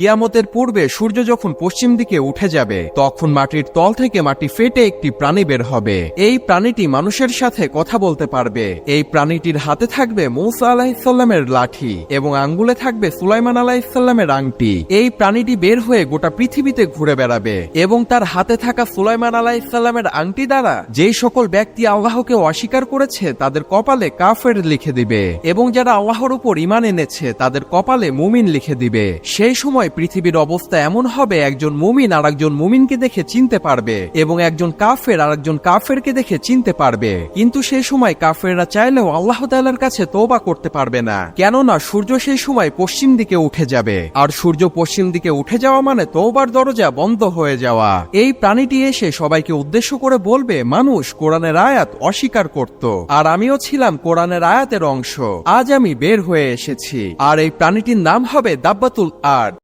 কিয়ামতের পূর্বে সূর্য যখন পশ্চিম দিকে উঠে যাবে তখন মাটির তল থেকে মাটি ফেটে একটি প্রাণী বের হবে। এই প্রাণীটি মানুষের সাথে কথা বলতে পারবে। এই প্রাণীটির হাতে থাকবে মূসা আলাইহিসসালামের লাঠি এবং আঙ্গুলে থাকবে সুলাইমান আলাইহিসসালামের আংটি। এই প্রাণীটি বের হয়ে গোটা পৃথিবীতে ঘুরে বেড়াবে এবং তার হাতে থাকা সুলাইমান আলাইহিসসালামের আংটি দ্বারা যেই সকল ব্যক্তি আল্লাহকে অস্বীকার করেছে তাদের কপালে কাফের লিখে দিবে এবং যারা আল্লাহর উপর ঈমান এনেছে তাদের কপালে মুমিন লিখে দিবে। সেই সময় পৃথিবীর অবস্থা এমন হবে, একজন মুমিন আর একজন মুমিনকে দেখে চিনতে পারবে এবং একজন কাফের আর একজন কাফেরকে দেখে চিনতে পারবে। কিন্তু সেই সময় কাফেররা চাইলেও আল্লাহ তাআলার কাছে তওবা করতে পারবে না, কেননা সূর্য সেই সময় পশ্চিম দিকে উঠে যাবে, আর সূর্য পশ্চিম দিকে উঠে যাওয়া মানে তওবার দরজা বন্ধ হয়ে যাওয়া। এই প্রাণীটি এসে সবাইকে উদ্দেশ্য করে বলবে, মানুষ কোরআনের আয়াত অস্বীকার করত আর আমিও ছিলাম কোরআনের আয়াতের অংশ। আজ আমি বের হয়ে এসেছি। আর এই প্রাণীটির নাম হবে দাব্বাতুল আরদ।